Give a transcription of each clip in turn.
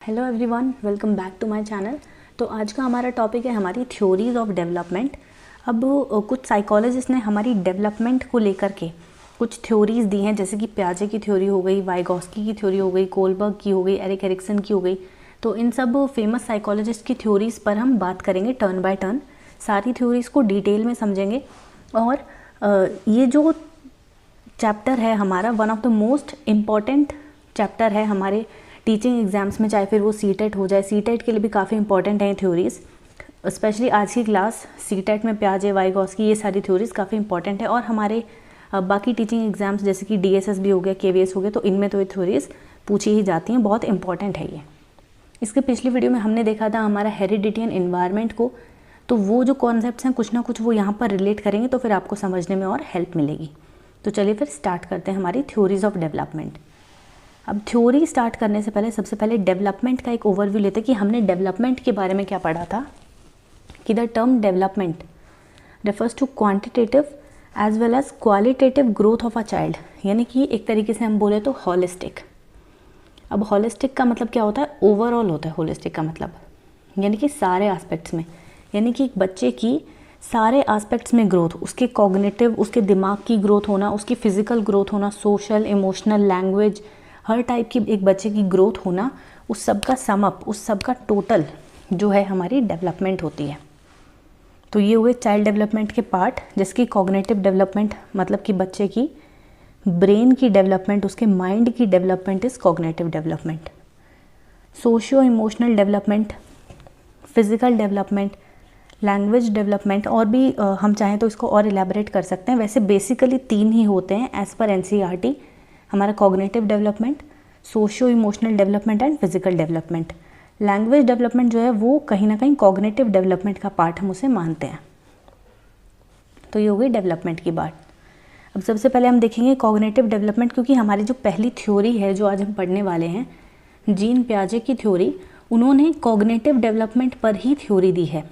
Hello everyone, welcome back to my channel. तो आज का हमारा टॉपिक है हमारी थ्योरीज ऑफ डेवलपमेंट। अब कुछ साइकोलॉजिस्ट ने हमारी डेवलपमेंट को लेकर के कुछ थ्योरीज दी हैं, जैसे कि पियाजे की थ्योरी हो गई, वाइगोस्की की थ्योरी हो गई, कोलबर्ग की हो गई, एरिक एरिक्सन की हो गई। तो इन सब फेमस साइकोलॉजिस्ट की थ्योरीज़ पर हम बात करेंगे टर्न बाय टर्न, सारी थ्योरीज़ को डिटेल में समझेंगे। और ये जो चैप्टर है हमारा one of the most important chapter है हमारे टीचिंग एग्जाम्स में, चाहे फिर वो सीटेट हो जाए। सीटेट के लिए भी काफ़ी इंपॉर्टेंट हैं थ्योरीज़, स्पेशली आज की क्लास सीटेट में पियाजे, वाइगोस्की, ये सारी थ्योरीज़ काफ़ी इंपॉर्टेंट है। और हमारे बाकी टीचिंग एग्जाम्स जैसे कि डीएसएस भी हो गया, केवीएस हो गया, तो इनमें तो ये थ्योरीज़ पूछी ही जाती हैं, बहुत इंपॉर्टेंट है ये। इसके पिछली वीडियो में हमने देखा था हमारा हेरिडिटी एंड एनवायरनमेंट को, तो वो जो कॉन्सेप्ट्स हैं कुछ ना कुछ वो यहाँ पर रिलेट करेंगे, तो फिर आपको समझने में और हेल्प मिलेगी। तो चलिए फिर स्टार्ट करते हैं हमारी थ्योरीज़ ऑफ डेवलपमेंट। अब थ्योरी स्टार्ट करने से पहले सबसे पहले डेवलपमेंट का एक ओवरव्यू लेते हैं कि हमने डेवलपमेंट के बारे में क्या पढ़ा था। कि the term development refers to quantitative as well as qualitative growth of a child, यानी कि एक तरीके से हम बोले तो हॉलिस्टिक। अब हॉलिस्टिक का मतलब क्या होता है? ओवरऑल होता है होलिस्टिक का मतलब, यानी कि सारे एस्पेक्ट्स में, यानी कि एक बच्चे की सारे एस्पेक्ट्स में ग्रोथ, उसके कॉग्निटिव, उसके दिमाग की ग्रोथ होना, उसकी फिजिकल ग्रोथ होना, सोशल, इमोशनल, लैंग्वेज, हर टाइप की एक बच्चे की ग्रोथ होना, उस सब का सम अप, उस सब का टोटल जो है हमारी डेवलपमेंट होती है। तो ये हुए चाइल्ड डेवलपमेंट के पार्ट, जिसकी कॉग्निटिव डेवलपमेंट मतलब कि बच्चे की ब्रेन की डेवलपमेंट, उसके माइंड की development is cognitive development. Socio emotional development, physical development, language development, और भी हम चाहें तो इसको और इलेबोरेट कर सकते हैं। वैसे बेसिकली 3 ही होते हैं एज पर एनसीईआरटी, हमारा cognitive development, socio emotional development and physical development. Language development जो है वो कहीं ना कहीं कॉग्निटिव डेवलपमेंट का पार्ट हम उसे मानते हैं। तो ये हो गई डेवलपमेंट की बात। अब सबसे पहले हम देखेंगे कॉग्निटिव डेवलपमेंट, क्योंकि हमारी जो पहली थ्योरी है जो आज हम पढ़ने वाले हैं, जीन पियाजे की थ्योरी, उन्होंने कॉग्निटिव डेवलपमेंट पर ही थ्योरी दी है।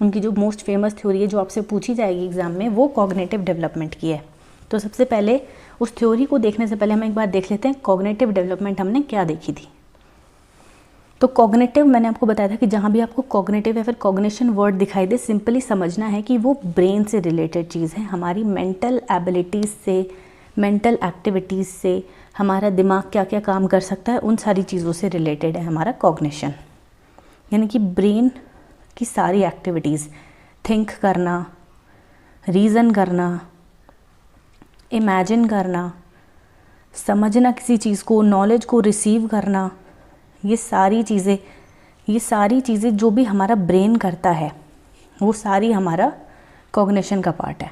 उनकी जो मोस्ट फेमस थ्योरी है जो आपसे पूछी जाएगी एग्जाम में, वो कॉग्निटिव डेवलपमेंट की है। तो सबसे पहले उस थ्योरी को देखने से पहले हम एक बार देख लेते हैं कॉग्निटिव डेवलपमेंट हमने क्या देखी थी। तो कॉग्निटिव, मैंने आपको बताया था कि जहाँ भी आपको कॉग्निटिव या फिर कॉग्निशन वर्ड दिखाई दे, सिंपली समझना है कि वो ब्रेन से रिलेटेड चीज़ है, हमारी मेंटल एबिलिटीज़ से, मेंटल एक्टिविटीज़ से, हमारा दिमाग क्या क्या काम कर सकता है, उन सारी चीज़ों से रिलेटेड है हमारा कॉग्निशन। यानी कि ब्रेन की सारी एक्टिविटीज़, थिंक करना, रीज़न करना, इमेजिन करना, समझना किसी चीज़ को, नॉलेज को रिसीव करना, ये सारी चीज़ें जो भी हमारा ब्रेन करता है वो सारी हमारा कॉग्निशन का पार्ट है,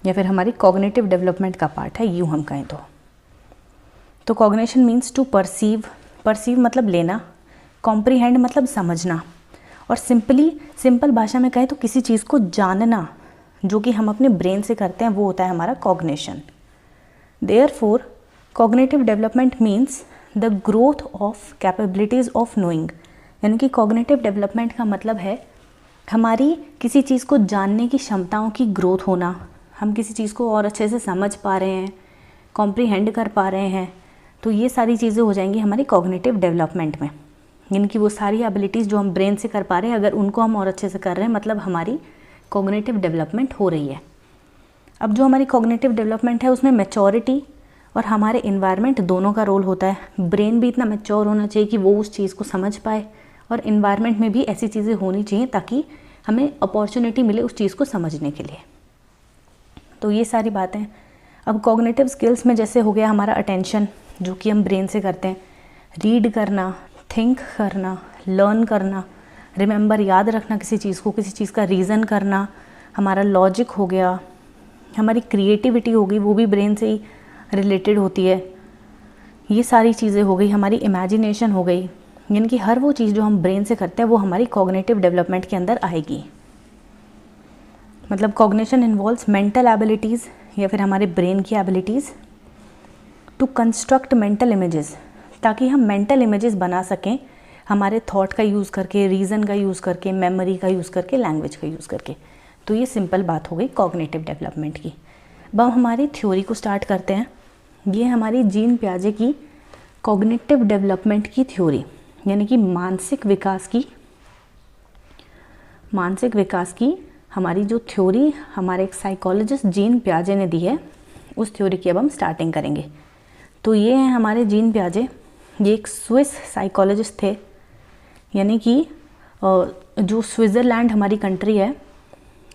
या फिर हमारी कॉग्निटिव डेवलपमेंट का पार्ट है, यूँ हम कहें तो कॉग्निशन मीन्स टू परसीव मतलब लेना, कॉम्प्रीहेंड मतलब समझना, और सिंपल भाषा में कहें तो किसी चीज़ को जानना जो कि हम अपने ब्रेन से करते हैं, वो होता है हमारा cognition. Therefore cognitive development means the growth of capabilities of knowing, यानी कि कॉग्निटिव डेवलपमेंट का मतलब है हमारी किसी चीज़ को जानने की क्षमताओं की ग्रोथ होना, हम किसी चीज़ को और अच्छे से समझ पा रहे हैं, कॉम्प्रीहेंड कर पा रहे हैं, तो ये सारी चीज़ें हो जाएंगी हमारी कॉग्निटिव डेवलपमेंट में। यानी कि वो सारी एबिलिटीज़ जो हम ब्रेन से कर पा रहे हैं, अगर उनको हम और अच्छे से कर रहे हैं, मतलब हमारी कॉग्निटिव डेवलपमेंट हो रही है। अब जो हमारी कॉग्निटिव डेवलपमेंट है उसमें मैच्योरिटी और हमारे इन्वायरमेंट दोनों का रोल होता है। ब्रेन भी इतना मैच्योर होना चाहिए कि वो उस चीज़ को समझ पाए, और इन्वायरमेंट में भी ऐसी चीज़ें होनी चाहिए ताकि हमें अपॉर्चुनिटी मिले उस चीज़ को समझने के लिए। तो ये सारी बातें। अब कॉग्निटिव स्किल्स में जैसे हो गया हमारा अटेंशन, जो कि हम ब्रेन से करते हैं, रीड करना, थिंक करना, लर्न करना, रिमेंबर याद रखना किसी चीज़ को, किसी चीज़ का रीज़न करना, हमारा लॉजिक हो गया, हमारी क्रिएटिविटी हो गई, वो भी ब्रेन से ही रिलेटेड होती है। ये सारी चीज़ें हो गई, हमारी इमेजिनेशन हो गई, यानी कि हर वो चीज़ जो हम ब्रेन से करते हैं वो हमारी कॉग्निटिव डेवलपमेंट के अंदर आएगी। मतलब कॉग्निशन इन्वॉल्व्स मेंटल एबिलिटीज़ या फिर हमारे ब्रेन की abilities to construct mental images, ताकि हम मेंटल इमेजेस बना सकें हमारे थॉट का यूज़ करके, रीज़न का यूज़ करके, मेमोरी का यूज़ करके, लैंग्वेज का यूज़ करके। तो ये सिंपल बात हो गई कॉग्निटिव डेवलपमेंट की। अब हम हमारी थ्योरी को स्टार्ट करते हैं। ये हमारी जीन पियाजे की कॉग्निटिव डेवलपमेंट की थ्योरी। यानी कि मानसिक विकास की हमारी जो थ्योरी हमारे एक साइकोलॉजिस्ट जीन पियाजे ने दी है, उस थ्योरी की अब हम स्टार्टिंग करेंगे। तो ये हैं हमारे जीन पियाजे। ये एक स्विस साइकोलॉजिस्ट थे, यानी कि जो स्विट्ज़रलैंड हमारी कंट्री है,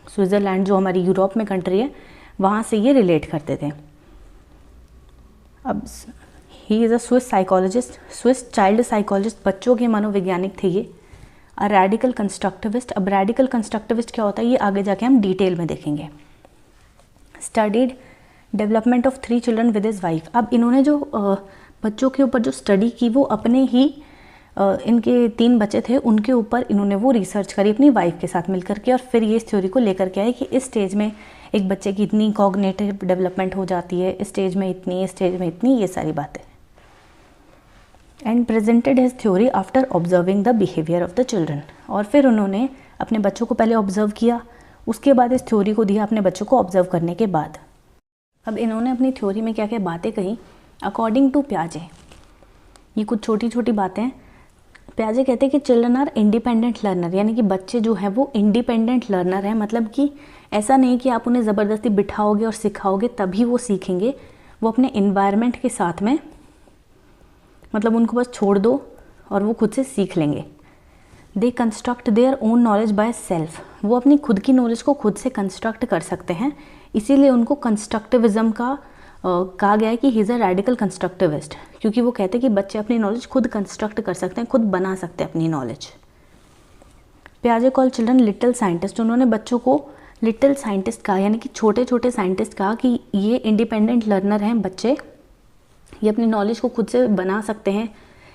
स्विट्ज़रलैंड जो हमारी यूरोप में कंट्री है, वहाँ से ये रिलेट करते थे। अब he is a Swiss psychologist, Swiss child psychologist, बच्चों के मनोवैज्ञानिक थे ये। अ रेडिकल कंस्ट्रक्टिविस्ट। अब रेडिकल कंस्ट्रक्टिविस्ट क्या होता है ये आगे जाके हम डिटेल में देखेंगे। Studied development of 3 children with his wife. अब इन्होंने जो बच्चों के ऊपर जो स्टडी की वो अपने ही इनके 3 बच्चे थे उनके ऊपर इन्होंने वो रिसर्च करी अपनी वाइफ के साथ मिलकर के, और फिर ये इस थ्योरी को लेकर के आए कि इस स्टेज में एक बच्चे की इतनी कॉग्निटिव डेवलपमेंट हो जाती है, इस स्टेज में इतनी, इस स्टेज में इतनी, ये सारी बातें। And presented his theory after observing the behaviour of the children. और फिर उन्होंने अपने बच्चों को पहले ऑब्जर्व किया, उसके बाद इस थ्योरी को दिया अपने बच्चों को ऑब्जर्व करने के बाद। अब इन्होंने अपनी थ्योरी में क्या क्या बातें कही अकॉर्डिंग टू पियाजे। ये कुछ छोटी छोटी बातें हैं। पियाजे कहते हैं कि चिल्ड्रन आर इंडिपेंडेंट लर्नर, यानी कि बच्चे जो है वो इंडिपेंडेंट लर्नर हैं। मतलब कि ऐसा नहीं कि आप उन्हें ज़बरदस्ती बिठाओगे और सिखाओगे तभी वो सीखेंगे। वो अपने इन्वायरमेंट के साथ में, मतलब उनको बस छोड़ दो और वो खुद से सीख लेंगे। They construct their own knowledge by self. वो अपनी खुद की नॉलेज को खुद से कंस्ट्रक्ट कर सकते हैं, इसीलिए उनको कंस्ट्रक्टिविज्म का कहा गया है कि he is a radical constructivist, क्योंकि वो कहते हैं कि बच्चे अपनी नॉलेज खुद कंस्ट्रक्ट कर सकते हैं, खुद बना सकते हैं अपनी नॉलेज। पियाजे कॉल चिल्ड्रन लिटिल साइंटिस्ट। उन्होंने बच्चों को लिटिल साइंटिस्ट कहा, यानी कि छोटे छोटे साइंटिस्ट कहा कि ये इंडिपेंडेंट लर्नर हैं बच्चे, ये अपनी नॉलेज को खुद से बना सकते हैं,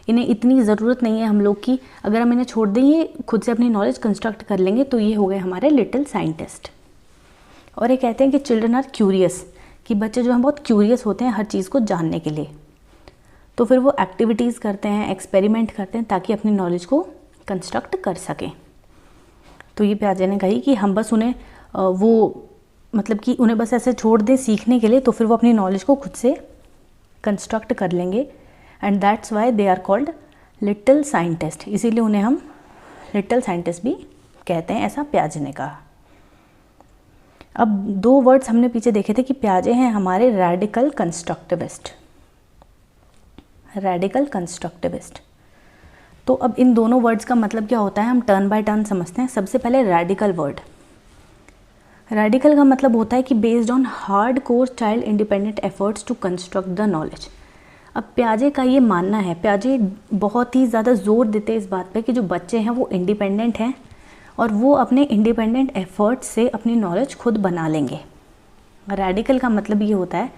इन्हें इतनी ज़रूरत नहीं है हम लोग की, अगर हम इन्हें छोड़ दें ये खुद से अपनी नॉलेज कंस्ट्रक्ट कर लेंगे। तो ये हो गए हमारे लिटिल साइंटिस्ट। और ये कहते हैं कि चिल्ड्रन आर क्यूरियस, कि बच्चे जो हैं बहुत क्यूरियस होते हैं हर चीज़ को जानने के लिए। तो फिर वो एक्टिविटीज़ करते हैं, एक्सपेरिमेंट करते हैं ताकि अपनी नॉलेज को कंस्ट्रक्ट कर सकें। तो ये पियाजे ने कही कि हम बस उन्हें मतलब कि उन्हें बस ऐसे छोड़ दें सीखने के लिए, तो फिर वो अपनी नॉलेज को खुद से कंस्ट्रक्ट कर लेंगे। And that's why they are called little scientist, इसीलिए उन्हें हम लिटिल साइंटिस्ट भी कहते हैं, ऐसा पियाजे ने कहा। अब 2 वर्ड्स हमने पीछे देखे थे कि पियाजे हैं हमारे रेडिकल कंस्ट्रक्टिविस्ट, रेडिकल कंस्ट्रक्टिविस्ट। तो अब इन दोनों वर्ड्स का मतलब क्या होता है हम टर्न बाय टर्न समझते हैं। सबसे पहले रेडिकल वर्ड। रेडिकल का मतलब होता है कि based on hard core child independent efforts to construct the knowledge. अब पियाजे का ये मानना है, पियाजे बहुत ही ज़्यादा जोर देते हैं इस बात पे कि जो बच्चे हैं वो इंडिपेंडेंट हैं और वो अपने इंडिपेंडेंट एफर्ट्स से अपनी नॉलेज खुद बना लेंगे। रेडिकल का मतलब ये होता है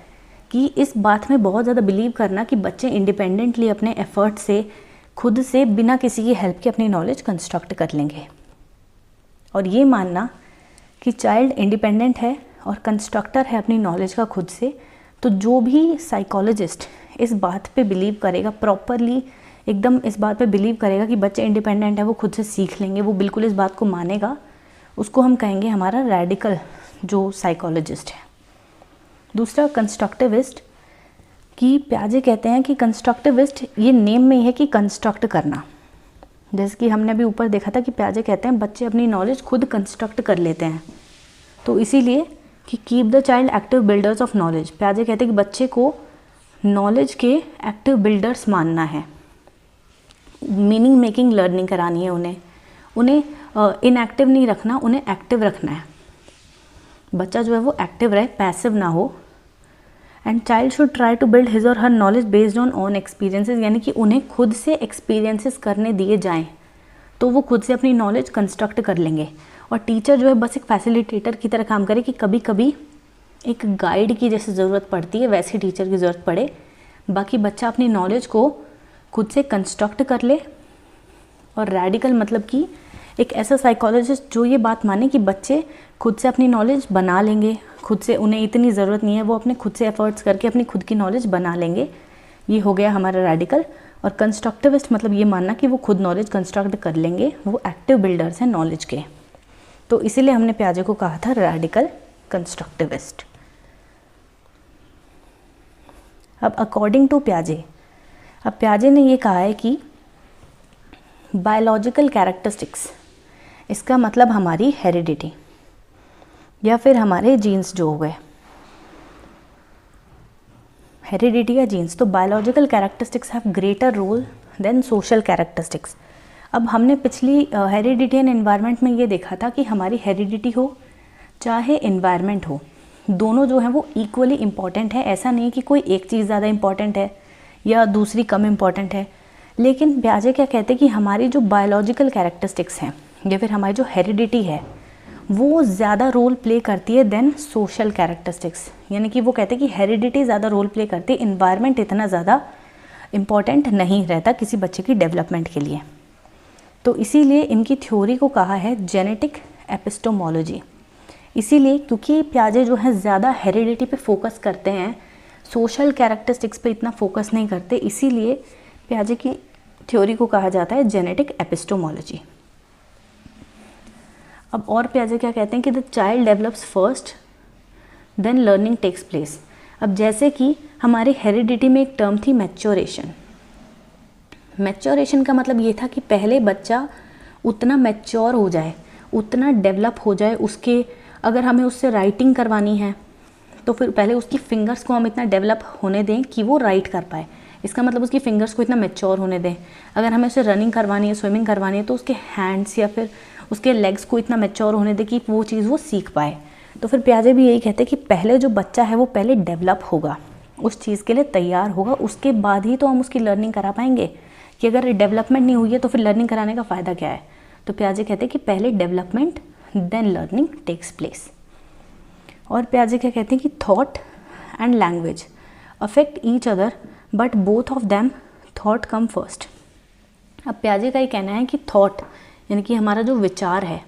कि इस बात में बहुत ज़्यादा बिलीव करना कि बच्चे इंडिपेंडेंटली अपने एफर्ट से खुद से बिना किसी की हेल्प के अपनी नॉलेज कंस्ट्रक्ट कर लेंगे। और ये मानना कि चाइल्ड इंडिपेंडेंट है और कंस्ट्रक्टर है अपनी नॉलेज का खुद से, तो जो भी साइकोलॉजिस्ट इस बात पे बिलीव करेगा, प्रॉपरली एकदम इस बात पे बिलीव करेगा कि बच्चे इंडिपेंडेंट है, वो खुद से सीख लेंगे, वो बिल्कुल इस बात को मानेगा, उसको हम कहेंगे हमारा रेडिकल जो साइकोलॉजिस्ट है। दूसरा कंस्ट्रक्टिविस्ट, कि पियाजे कहते हैं कि कंस्ट्रक्टिविस्ट ये नेम में ही है कि कंस्ट्रक्ट करना। जैसे कि हमने अभी ऊपर देखा था कि पियाजे कहते हैं बच्चे अपनी नॉलेज खुद कंस्ट्रक्ट कर लेते हैं, तो इसीलिए कि keep the child active builders of knowledge. पियाजे कहते हैं कि बच्चे को नॉलेज के एक्टिव बिल्डर्स मानना है, मीनिंग मेकिंग लर्निंग करानी है उन्हें इनएक्टिव नहीं रखना, उन्हें एक्टिव रखना है। बच्चा जो है वो एक्टिव रहे, पैसिव ना हो। And child should try to build his और her knowledge based on own experiences, यानी कि उन्हें खुद से एक्सपीरियंसेस करने दिए जाएं तो वो खुद से अपनी नॉलेज कंस्ट्रक्ट कर लेंगे। और टीचर जो है बस एक फैसिलिटेटर की तरह काम करे कि कभी कभी एक गाइड की जैसे ज़रूरत पड़ती है वैसे टीचर की ज़रूरत पड़े, बाकी बच्चा अपनी नॉलेज को खुद से कंस्ट्रक्ट कर ले। और रेडिकल मतलब कि एक ऐसा साइकोलॉजिस्ट जो ये बात माने कि बच्चे खुद से अपनी नॉलेज बना लेंगे, खुद से, उन्हें इतनी ज़रूरत नहीं है, वो अपने खुद से एफर्ट्स करके अपनी खुद की नॉलेज बना लेंगे। ये हो गया हमारा रेडिकल। और कंस्ट्रक्टिविस्ट मतलब ये मानना कि वो खुद नॉलेज कंस्ट्रक्ट कर लेंगे, वो एक्टिव बिल्डर्स हैं नॉलेज के। तो इसीलिए हमने पियाजे को कहा था रेडिकल कंस्ट्रक्टिविस्ट। अब अकॉर्डिंग टू पियाजे, अब पियाजे ने ये कहा है कि बायोलॉजिकल कैरेक्टरिस्टिक्स, इसका मतलब हमारी हेरिडिटी या फिर हमारे जीन्स जो हो गए, हेरिडिटी या जीन्स। तो biological characteristics have greater role than social characteristics. अब हमने पिछली हेरिडिटी एंड एनवायरनमेंट में ये देखा था कि हमारी हेरिडिटी हो चाहे एनवायरनमेंट हो, दोनों जो है वो इक्वली इम्पॉर्टेंट है। ऐसा नहीं कि कोई एक चीज़ ज़्यादा इम्पॉर्टेंट है या दूसरी कम इम्पॉर्टेंट है। लेकिन पियाजे क्या कहते हैं कि हमारी जो बायोलॉजिकल कैरेक्टरिस्टिक्स हैं या फिर हमारी जो हेरिडिटी है वो ज़्यादा रोल प्ले करती है देन सोशल कैरेक्टरिस्टिक्स। यानी कि वो कहते हैं कि हेरिडिटी ज़्यादा रोल प्ले करती है, इन्वायरमेंट इतना ज़्यादा इम्पॉर्टेंट नहीं रहता किसी बच्चे की डेवलपमेंट के लिए। तो इसीलिए इनकी थ्योरी को कहा है जेनेटिक एपिस्टोमोलॉजी। इसीलिए क्योंकि पियाजे जो है ज़्यादा हेरिडिटी पे फोकस करते हैं, सोशल कैरेक्टरिस्टिक्स पे इतना फोकस नहीं करते, इसीलिए पियाजे की थ्योरी को कहा जाता है जेनेटिक एपिस्टोमोलॉजी। अब और पियाजे क्या कहते हैं कि the child develops first then learning takes place. अब जैसे कि हमारे हेरिडिटी में एक टर्म थी मैच्योरेशन। मैच्योरेशन का मतलब ये था कि पहले बच्चा उतना मैच्योर हो जाए, उतना डेवलप हो जाए, उसके अगर हमें उससे राइटिंग करवानी है तो फिर पहले उसकी फिंगर्स को हम इतना डेवलप होने दें कि वो राइट कर पाए। इसका मतलब उसकी फिंगर्स को इतना मैच्योर होने दें। अगर हमें उसे रनिंग करवानी है, स्विमिंग करवानी है, तो उसके हैंड्स या फिर उसके लेग्स को इतना मैच्योर होने दें कि वो चीज़ वो सीख पाए। तो फिर पियाजे भी यही कहते हैं कि पहले जो बच्चा है वो पहले डेवलप होगा, उस चीज़ के लिए तैयार होगा, उसके बाद ही तो हम उसकी लर्निंग करा पाएंगे। कि अगर डेवलपमेंट नहीं हुई है तो फिर लर्निंग कराने का फ़ायदा क्या है। तो पियाजे कहते हैं कि पहले development then learning takes place. और पियाजे क्या कहते हैं कि thought and language affect each other but both of them thought come first. अब पियाजे का ये कहना है कि थॉट यानी कि हमारा जो विचार है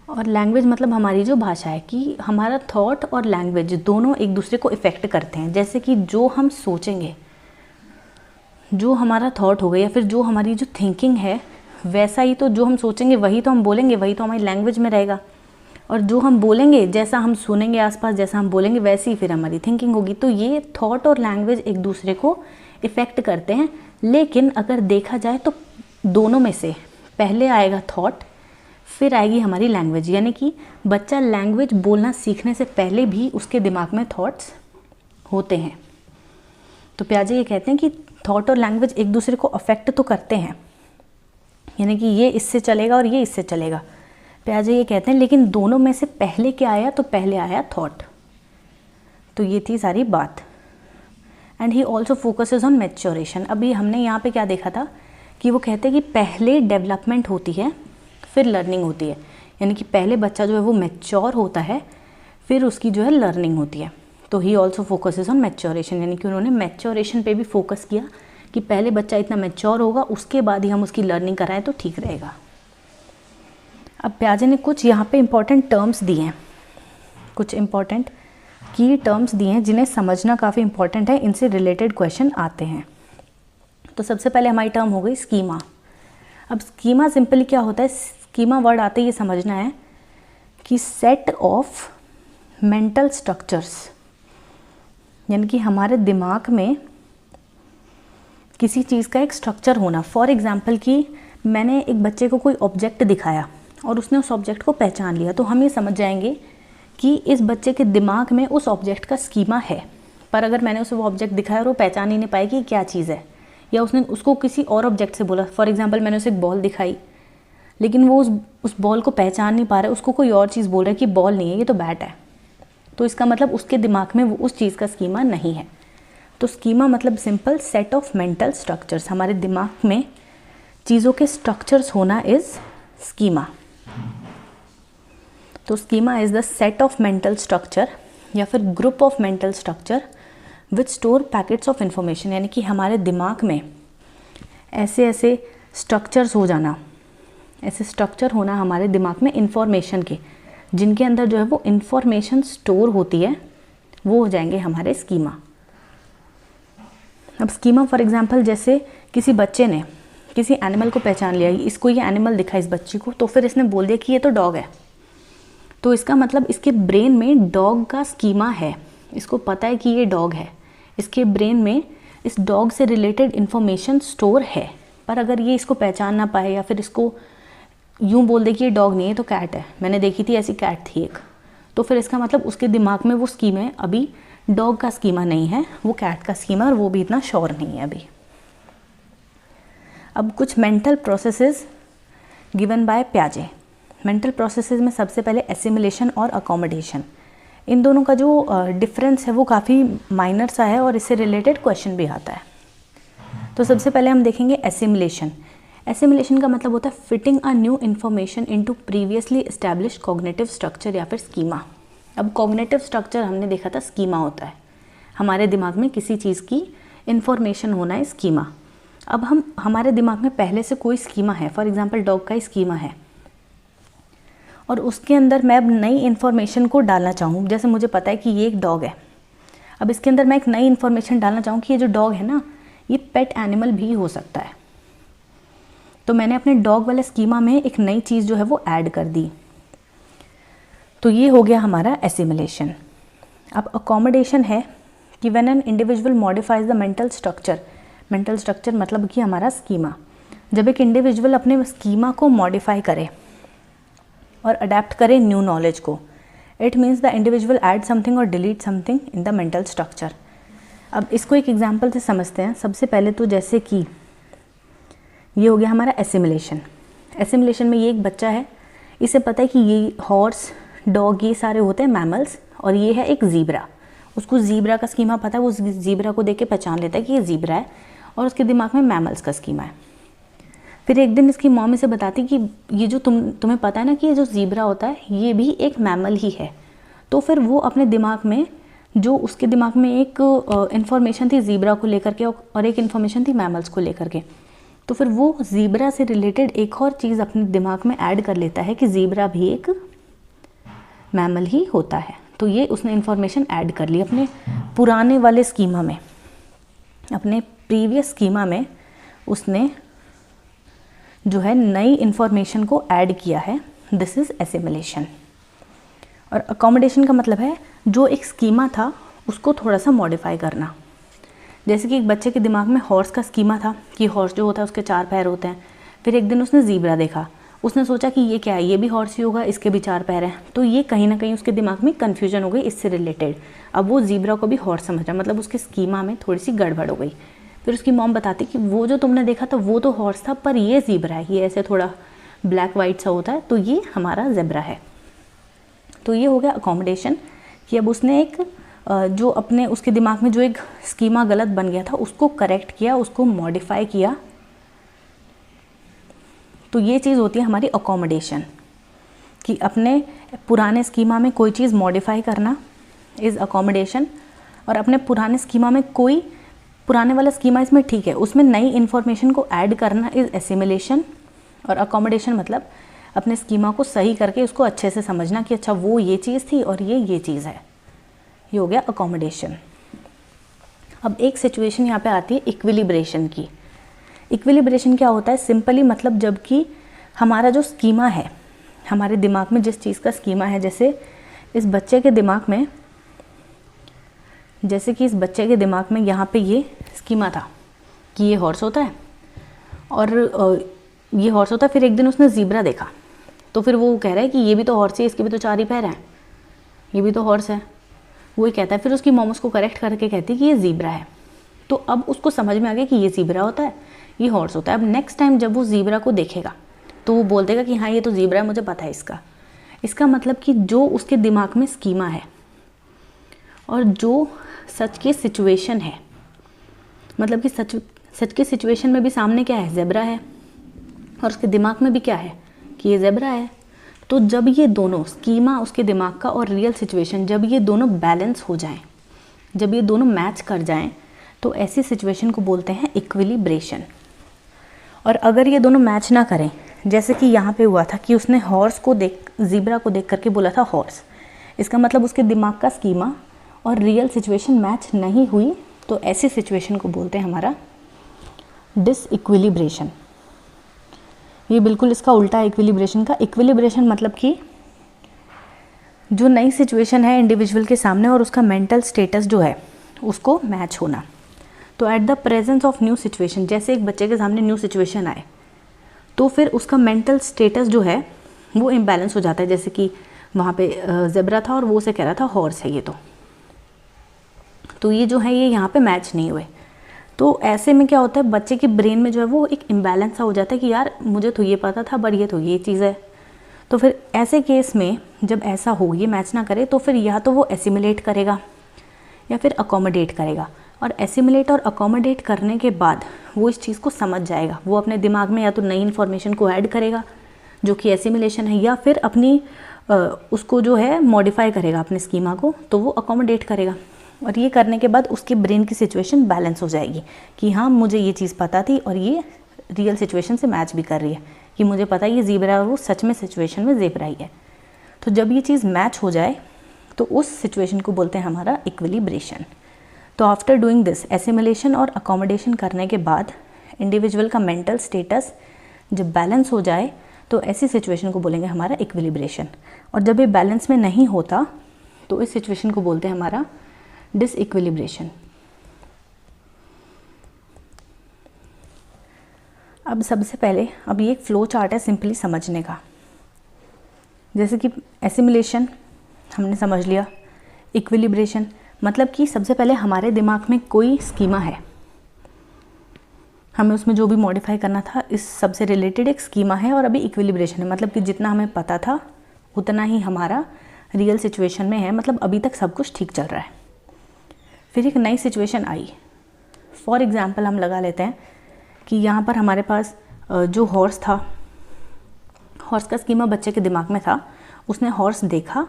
और लैंग्वेज मतलब हमारी जो भाषा है, कि हमारा थॉट और लैंग्वेज दोनों एक दूसरे को इफ़ेक्ट करते हैं। जैसे कि जो हम सोचेंगे, जो हमारा थॉट होगा या फिर जो हमारी जो थिंकिंग है, वैसा ही तो जो हम सोचेंगे वही तो हम बोलेंगे, वही तो हमारी लैंग्वेज में रहेगा। और जो हम बोलेंगे, जैसा हम सुनेंगे आसपास, जैसा हम बोलेंगे वैसे ही फिर हमारी थिंकिंग होगी। तो ये थॉट और लैंग्वेज एक दूसरे को इफ़ेक्ट करते हैं। लेकिन अगर देखा जाए तो दोनों में से पहले आएगा थॉट, फिर आएगी हमारी लैंग्वेज। यानी कि बच्चा लैंग्वेज बोलना सीखने से पहले भी उसके दिमाग में थॉट्स होते हैं। तो पियाजे ये कहते हैं कि थॉट और लैंग्वेज एक दूसरे को अफेक्ट तो करते हैं, यानी कि ये इससे चलेगा और ये इससे चलेगा। पियाजे ये कहते हैं लेकिन दोनों में से पहले क्या आया, तो पहले आया थॉट। तो ये थी सारी बात। And he also focuses on maturation. अभी हमने यहाँ पे क्या देखा था कि वो कहते हैं कि पहले डेवलपमेंट होती है फिर लर्निंग होती है। यानी कि पहले बच्चा जो है वो मैच्योर होता है, फिर उसकी जो है लर्निंग होती है। तो he also focuses on maturation, यानी कि उन्होंने मैच्योरेशन पे भी फोकस किया कि पहले बच्चा इतना मैच्योर होगा, उसके बाद ही हम उसकी लर्निंग कराएं तो ठीक रहेगा। अब पियाजे ने कुछ यहाँ पे इम्पॉर्टेंट टर्म्स दिए हैं, कुछ इम्पॉर्टेंट की टर्म्स दिए हैं जिन्हें समझना काफ़ी इंपॉर्टेंट है, इनसे रिलेटेड क्वेश्चन आते हैं। तो सबसे पहले हमारी टर्म हो गई स्कीमा। अब स्कीमा सिंपली क्या होता है, स्कीमा वर्ड आते ही ये समझना है कि सेट ऑफ मेंटल स्ट्रक्चर्स, यानी कि हमारे दिमाग में किसी चीज़ का एक स्ट्रक्चर होना। फॉर एग्जाम्पल कि मैंने एक बच्चे को कोई ऑब्जेक्ट दिखाया और उसने उस ऑब्जेक्ट को पहचान लिया, तो हम ये समझ जाएंगे कि इस बच्चे के दिमाग में उस ऑब्जेक्ट का स्कीमा है। पर अगर मैंने उसे वो ऑब्जेक्ट दिखाया और वो पहचान ही नहीं पाई कि क्या चीज़ है, या उसने उसको किसी और ऑब्जेक्ट से बोला, फॉर एग्जांपल मैंने उसे एक बॉल दिखाई लेकिन वो उस बॉल को पहचान नहीं पा रहा है, उसको कोई और चीज़ बोल रहा है कि बॉल नहीं है, ये तो बैट है, तो इसका मतलब उसके दिमाग में वो उस चीज़ का स्कीमा नहीं है। तो स्कीमा मतलब simple set of mental structures, हमारे दिमाग में चीज़ों के स्ट्रक्चर्स होना इज़ स्कीमा। तो schema is the set of mental structure या फिर group of mental structure which store packets of information, यानी कि हमारे दिमाग में ऐसे ऐसे स्ट्रक्चर्स हो जाना, ऐसे स्ट्रक्चर होना हमारे दिमाग में इंफॉर्मेशन के, जिनके अंदर जो है वो इंफॉर्मेशन स्टोर होती है, वो हो जाएंगे हमारे स्कीमा। अब स्कीमा फॉर एग्जांपल जैसे किसी बच्चे ने किसी एनिमल को पहचान लिया, इसको ये एनिमल दिखा इस बच्ची को, तो फिर इसने बोल दिया कि ये तो डॉग है, तो इसका मतलब इसके ब्रेन में डॉग का स्कीमा है, इसको पता है कि ये डॉग है, इसके ब्रेन में इस डॉग से रिलेटेड इन्फॉर्मेशन स्टोर है। पर अगर ये इसको पहचान ना पाए या फिर इसको यूँ बोल दे कि ये डॉग नहीं है तो कैट है, मैंने देखी थी ऐसी कैट थी एक, तो फिर इसका मतलब उसके दिमाग में वो स्कीमा है, अभी डॉग का स्कीमा नहीं है, वो कैट का स्कीमा, और वो भी इतना श्योर नहीं है अभी। अब कुछ मेंटल प्रोसेसेस गिवन बाय प्याजे। मेंटल प्रोसेसेस में सबसे पहले एसिमिलेशन और अकोमोडेशन, इन दोनों का जो डिफरेंस है वो काफ़ी माइनर सा है और इससे रिलेटेड क्वेश्चन भी आता है। तो सबसे पहले हम देखेंगे एसिमिलेशन। एसिमिलेशन का मतलब होता है fitting a new information into previously established cognitive structure या फिर स्कीमा। अब कॉग्निटिव स्ट्रक्चर हमने देखा था स्कीमा होता है, हमारे दिमाग में किसी चीज़ की इन्फॉर्मेशन होना है स्कीमा। अब हमारे दिमाग में पहले से कोई स्कीमा है, फॉर एग्जांपल डॉग का ही स्कीमा है, और उसके अंदर मैं अब नई इन्फॉर्मेशन को डालना चाहूँ, जैसे मुझे पता है कि ये एक डॉग है, अब इसके अंदर मैं एक नई इन्फॉर्मेशन डालना चाहूँ कि ये जो डॉग है ना ये पेट एनिमल भी हो सकता है, तो मैंने अपने डॉग वाले स्कीमा में एक नई चीज़ जो है वो ऐड कर दी, तो ये हो गया हमारा एसिमिलेशन। अब अकोमोडेशन है कि when an individual modifies the mental structure मतलब कि हमारा स्कीमा, जब एक इंडिविजुअल अपने स्कीमा को मॉडिफाई करे और अडेप्ट करे न्यू नॉलेज को, it means the individual add something और delete something in the mental structure. अब इसको एक एग्जांपल से समझते हैं। सबसे पहले तो जैसे कि ये हो गया हमारा एसिमिलेशन। एसिमिलेशन में ये एक बच्चा है, इसे पता है कि ये हॉर्स, डॉग, ये सारे होते हैं मैमल्स, और ये है एक ज़ीब्रा। उसको ज़ीब्रा का स्कीमा पता है, वो ज़ीब्रा को देख के पहचान लेता है कि ये ज़ीब्रा है, और उसके दिमाग में मैमल्स का स्कीमा है। फिर एक दिन इसकी मॉम इसे बताती कि ये जो तुम्हें पता है ना कि ये जो ज़ीब्रा होता है ये भी एक मैमल ही है। तो फिर वो अपने दिमाग में, जो उसके दिमाग में एक इन्फॉर्मेशन थी ज़ीब्रा को लेकर के और एक इन्फॉर्मेशन थी मैमल्स को लेकर के, तो फिर वो ज़ीब्रा से रिलेटेड एक और चीज़ अपने दिमाग में ऐड कर लेता है कि ज़ीब्रा भी एक मैमल ही होता है। तो ये उसने इन्फॉर्मेशन ऐड कर ली अपने पुराने वाले स्कीमा में, अपने प्रीवियस स्कीमा में उसने जो है नई इन्फॉर्मेशन को ऐड किया है। This is assimilation. और अकोमोडेशन का मतलब है जो एक स्कीमा था उसको थोड़ा सा मॉडिफाई करना। जैसे कि एक बच्चे के दिमाग में हॉर्स का स्कीमा था कि हॉर्स जो होता है उसके 4 पैर होते हैं, फिर एक दिन उसने ज़ीब्रा देखा, उसने सोचा कि ये क्या है, ये भी हॉर्स ही होगा, इसके भी 4 पैर हैं, तो ये कहीं ना कहीं उसके दिमाग में कन्फ्यूजन हो गई इससे रिलेटेड। अब वो ज़ीब्रा को भी हॉर्स समझ रहा, मतलब उसके स्कीमा में थोड़ी सी गड़बड़ हो गई। फिर उसकी मॉम बताती कि वो जो तुमने देखा था वो तो हॉर्स था, पर ये ज़ीब्रा है, ये ऐसे थोड़ा ब्लैक वाइट सा होता है, तो ये हमारा ज़ेब्रा है। तो ये हो गया अकोमोडेशन कि अब उसने एक जो अपने उसके दिमाग में जो एक स्कीमा गलत बन गया था उसको करेक्ट किया, उसको मॉडिफाई किया। तो ये चीज़ होती है हमारी अकोमोडेशन, कि अपने पुराने स्कीमा में कोई चीज़ मॉडिफाई करना इज़ अकोमोडेशन, और अपने पुराने स्कीमा में कोई पुराने वाला स्कीमा इसमें ठीक है, उसमें नई इन्फॉर्मेशन को ऐड करना इज़ एसिमिलेशन। और अकोमोडेशन मतलब अपने स्कीमा को सही करके उसको अच्छे से समझना कि अच्छा वो ये चीज़ थी और ये चीज़ है, ये हो गया अकोमोडेशन। अब एक सिचुएशन यहाँ पे आती है इक्विलिब्रेशन की। इक्विलिब्रेशन क्या होता है? सिंपली मतलब जबकि हमारा जो स्कीमा है, हमारे दिमाग में जिस चीज़ का स्कीमा है, जैसे इस बच्चे के दिमाग में, जैसे कि इस बच्चे के दिमाग में यहाँ पे ये स्कीमा था कि ये हॉर्स होता है और ये हॉर्स होता है। फिर एक दिन उसने ज़ीब्रा देखा, तो फिर वो कह रहा है कि ये भी तो हॉर्स है, इसके भी तो 4 ही पैर हैं, ये भी तो हॉर्स है, वही कहता है। फिर उसकी मॉम उसको करेक्ट करके कहती है कि ये ज़ीब्रा है। तो अब उसको समझ में आ गया कि ये ज़ीब्रा होता है, ये हॉर्स होता है। अब नेक्स्ट टाइम जब वो ज़ीब्रा को देखेगा तो वो बोल देगा कि हाँ ये तो ज़ीब्रा है, मुझे पता है इसका मतलब कि जो उसके दिमाग में स्कीमा है और जो सच की सिचुएशन है, मतलब कि सच की सिचुएशन में भी सामने क्या है, ज़ेब्रा है, और उसके दिमाग में भी क्या है कि ये ज़ेब्रा है। तो जब ये दोनों स्कीमा उसके दिमाग का और रियल सिचुएशन, जब ये दोनों बैलेंस हो जाएं, जब ये दोनों मैच कर जाएं, तो ऐसी सिचुएशन को बोलते हैं इक्विलिब्रेशन। और अगर ये दोनों मैच ना करें, जैसे कि यहाँ पे हुआ था कि उसने ज़ीब्रा को देख करके बोला था हॉर्स, इसका मतलब उसके दिमाग का स्कीमा और रियल सिचुएशन मैच नहीं हुई, तो ऐसी सिचुएशन को बोलते हैं हमारा डिसइक्विलिब्रेशन। ये बिल्कुल इसका उल्टा है इक्विलिब्रेशन का। इक्विलिब्रेशन मतलब कि जो नई सिचुएशन है इंडिविजुअल के सामने और उसका मेंटल स्टेटस जो है उसको मैच होना। तो at the presence of new situation, जैसे एक बच्चे के सामने न्यू सिचुएशन आए तो फिर उसका मेंटल स्टेटस जो है वो इम्बैलेंस हो जाता है। जैसे कि वहाँ पे ज़ेब्रा था और वो उसे कह रहा था हॉर्स है ये, तो ये जो है ये यहाँ पे मैच नहीं हुए। तो ऐसे में क्या होता है, बच्चे के ब्रेन में जो है वो एक इम्बैलेंस सा हो जाता है कि यार मुझे तो ये पता था बट ये तो ये चीज़ है। तो फिर ऐसे केस में जब ऐसा हो, ये मैच ना करे, तो फिर या तो वो एसिमुलेट करेगा या फिर अकोमोडेट करेगा। और एसिमुलेट और अकोमोडेट करने के बाद वो इस चीज़ को समझ जाएगा। वो अपने दिमाग में या तो नई इन्फॉर्मेशन को ऐड करेगा जो कि एसिमुलेशन है, या फिर अपनी उसको जो है मॉडिफाई करेगा अपने स्कीमा को, तो वो अकोमोडेट करेगा। और ये करने के बाद उसके ब्रेन की सिचुएशन बैलेंस हो जाएगी कि हाँ मुझे ये चीज़ पता थी और ये रियल सिचुएशन से मैच भी कर रही है, कि मुझे पता है ये ज़ेब्रा है और वो सच में सिचुएशन में ज़ेब्रा ही है। तो जब ये चीज़ मैच हो जाए तो उस सिचुएशन को बोलते हैं हमारा इक्विलिब्रेशन। तो आफ्टर डूइंग दिस, एसिमुलेशन और अकोमोडेशन करने के बाद इंडिविजुअल का मेंटल स्टेटस जब बैलेंस हो जाए तो ऐसी सिचुएशन को बोलेंगे हमारा इक्विलिब्रेशन। और जब ये बैलेंस में नहीं होता तो इस सिचुएशन को बोलते हैं हमारा डिसइक्विलिब्रेशन। अब सबसे पहले अब ये एक फ्लो चार्ट है सिंपली समझने का। जैसे कि एसिमुलेशन हमने समझ लिया, इक्विलिब्रेशन मतलब कि सबसे पहले हमारे दिमाग में कोई स्कीमा है, हमें उसमें जो भी मॉडिफाई करना था इस सबसे रिलेटेड एक स्कीमा है, और अभी इक्विलिब्रेशन है मतलब कि जितना हमें पता था उतना ही हमारा रियल सिचुएशन में है, मतलब अभी तक सब कुछ ठीक चल रहा है। फिर एक नई सिचुएशन आई, फॉर एग्ज़ाम्पल हम लगा लेते हैं कि यहाँ पर हमारे पास जो हॉर्स था, हॉर्स का स्कीमा बच्चे के दिमाग में था, उसने हॉर्स देखा,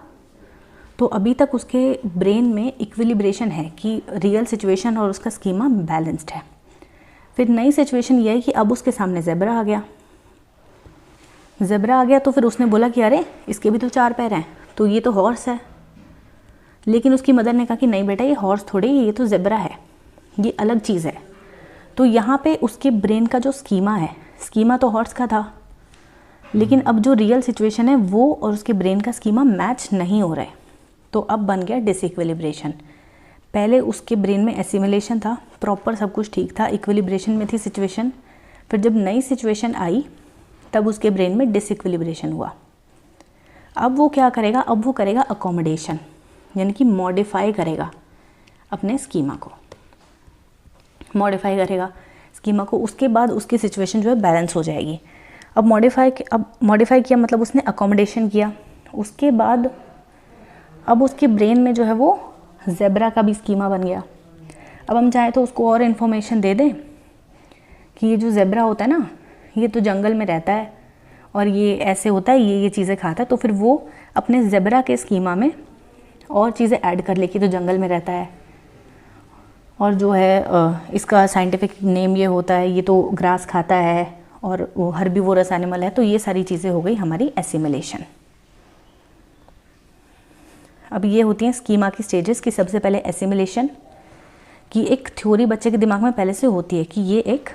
तो अभी तक उसके ब्रेन में इक्विलिब्रेशन है कि रियल सिचुएशन और उसका स्कीमा बैलेंस्ड है। फिर नई सिचुएशन ये है कि अब उसके सामने ज़ेब्रा आ गया, ज़ेब्रा आ गया तो फिर उसने बोला कि अरे इसके भी तो 4 पैर हैं, तो ये तो हॉर्स है। लेकिन उसकी मदर ने कहा कि नहीं बेटा ये हॉर्स थोड़ी, ये तो ज़ेब्रा है, ये अलग चीज़ है। तो यहाँ पे उसके ब्रेन का जो स्कीमा है, स्कीमा तो हॉर्स का था, लेकिन अब जो रियल सिचुएशन है वो और उसके ब्रेन का स्कीमा मैच नहीं हो रहा है, तो अब बन गया डिसइक्विलिब्रेशन। पहले उसके ब्रेन में एसिमुलेशन था, प्रॉपर सब कुछ ठीक था, इक्विलिब्रेशन में थी सिचुएशन। फिर जब नई सिचुएशन आई तब उसके ब्रेन में डिसइक्विलिब्रेशन हुआ। अब वो क्या करेगा, अब वो करेगा अकोमोडेशन, यानी कि मॉडिफाई करेगा अपने स्कीमा को, मॉडिफाई करेगा स्कीमा को। उसके बाद उसकी सिचुएशन जो है बैलेंस हो जाएगी। अब मॉडिफाई किया मतलब उसने अकोमोडेशन किया। उसके बाद अब उसके ब्रेन में जो है वो ज़ेब्रा का भी स्कीमा बन गया। अब हम चाहें तो उसको और इन्फॉर्मेशन दे दें कि ये जो ज़ेब्रा होता है ना, ये तो जंगल में रहता है और ये ऐसे होता है, ये चीज़ें खाता है, तो फिर वो अपने ज़ेब्रा के स्कीमा में और चीज़ें ऐड कर ले कि तो जंगल में रहता है, और जो है इसका साइंटिफिक नेम ये होता है, ये तो ग्रास खाता है, और वो हर्बीवोरस एनिमल है। तो ये सारी चीज़ें हो गई हमारी एसिमुलेशन। अब ये होती हैं स्कीमा की स्टेजेस कि सबसे पहले एसिमुलेशन की एक थ्योरी बच्चे के दिमाग में पहले से होती है कि ये एक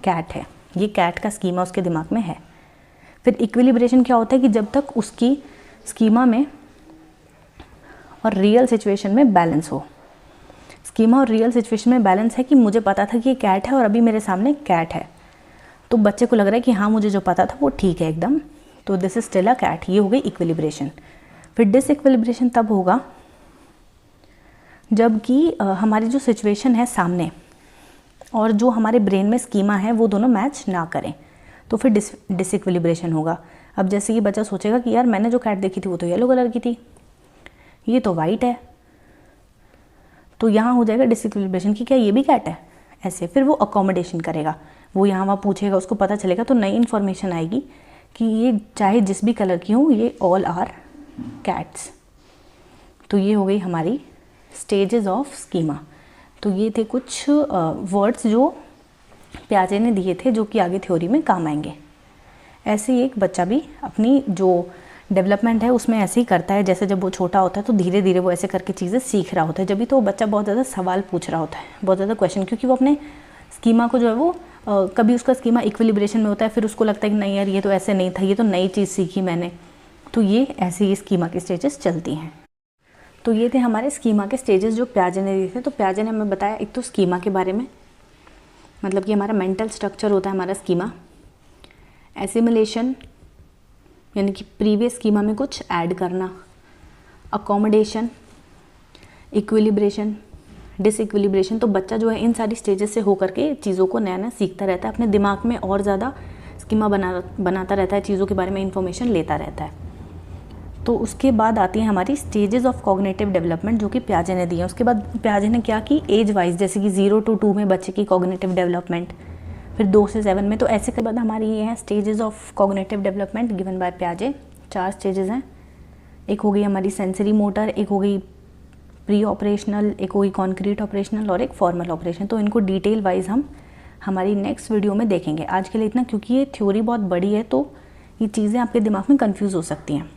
कैट है, ये कैट का स्कीमा उसके दिमाग में है। फिर इक्विलिब्रेशन क्या होता है कि जब तक उसकी स्कीमा में और रियल सिचुएशन में बैलेंस हो। स्कीमा और रियल सिचुएशन में बैलेंस है कि मुझे पता था कि ये कैट है और अभी मेरे सामने कैट है, तो बच्चे को लग रहा है कि हाँ मुझे जो पता था वो ठीक है एकदम, तो this is still a cat. ये हो गई इक्विलिब्रेशन। फिर डिसइक्विलिब्रेशन तब होगा जबकि हमारी जो सिचुएशन है सामने और जो हमारे ब्रेन में स्कीमा है वो दोनों मैच ना करें, तो फिर डिसइक्विलिब्रेशन होगा। अब जैसे कि बच्चा सोचेगा कि यार मैंने जो कैट देखी थी वो तो येलो कलर की थी, ये तो वाइट है, तो यहाँ हो जाएगा डिसइक्विलिब्रेशन कि क्या ये भी कैट है, ऐसे। फिर वो अकोमोडेशन करेगा, वो यहाँ वहाँ पूछेगा, उसको पता चलेगा, तो नई इन्फॉर्मेशन आएगी कि ये चाहे जिस भी कलर की हो, ये ऑल आर कैट्स। तो ये हो गई हमारी स्टेजेस ऑफ स्कीमा। तो ये थे कुछ वर्ड्स जो प्याजे ने दिए थे जो कि आगे थ्योरी में काम आएंगे। ऐसे ही एक बच्चा भी अपनी जो डेवलपमेंट है उसमें ऐसे ही करता है, जैसे जब वो छोटा होता है तो धीरे धीरे वो ऐसे करके चीज़ें सीख रहा होता है। जब भी तो वो बच्चा बहुत ज़्यादा सवाल पूछ रहा होता है, बहुत ज़्यादा क्वेश्चन, क्योंकि वो अपने स्कीमा को जो है वो कभी उसका स्कीमा इक्विलिब्रेशन में होता है, फिर उसको लगता है कि नहीं यार ये तो ऐसे नहीं था, ये तो नई चीज़ सीखी मैंने। तो ये ऐसे ही स्कीमा की स्टेजेस चलती हैं। तो ये थे हमारे स्कीमा के स्टेजेस जो प्याजे ने दिए थे। तो प्याजे ने हमें बताया एक तो स्कीमा के बारे में मतलब कि हमारा मेंटल स्ट्रक्चर होता है हमारा स्कीमा। एसिमिलेशन यानी कि प्रीवियस स्कीमा में कुछ ऐड करना। Accommodation, equilibration, disequilibration. तो बच्चा जो है इन सारी स्टेजेस से होकर के चीज़ों को नया नया सीखता रहता है, अपने दिमाग में और ज़्यादा स्कीमा बनाता रहता है, चीज़ों के बारे में इंफॉर्मेशन लेता रहता है। तो उसके बाद आती है हमारी स्टेजेस ऑफ कॉग्निटिव डेवलपमेंट, जो कि पियाजे ने दी है। उसके बाद पियाजे ने क्या की, एज वाइज, जैसे कि 0 to 2 में बच्चे की कॉग्निटिव डेवलपमेंट, फिर 2 से 7 में। तो ऐसे के बाद हमारी ये हैं stages of cognitive development given by पियाजे। 4 स्टेजेस हैं। एक हो गई हमारी सेंसरी मोटर, एक हो गई प्री ऑपरेशनल, एक हो गई कॉन्क्रीट ऑपरेशनल और एक फॉर्मल ऑपरेशन। तो इनको डिटेल वाइज हम हमारी नेक्स्ट वीडियो में देखेंगे। आज के लिए इतना, क्योंकि ये थ्योरी बहुत बड़ी है तो ये चीज़ें आपके दिमाग में कंफ्यूज हो सकती हैं।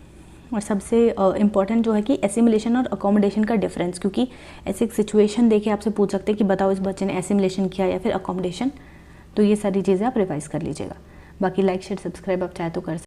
और सबसे इम्पॉर्टेंट जो है कि एसिमिलेशन और अकोमोडेशन का डिफरेंस, क्योंकि ऐसे एक सिचुएशन देके आपसे पूछ सकते हैं कि बताओ इस बच्चे ने एसिमिलेशन किया या फिर अकोमोडेशन। तो ये सारी चीज़ें आप रिवाइज कर लीजिएगा। बाकी लाइक शेयर सब्सक्राइब आप चाहे तो कर सकते हैं।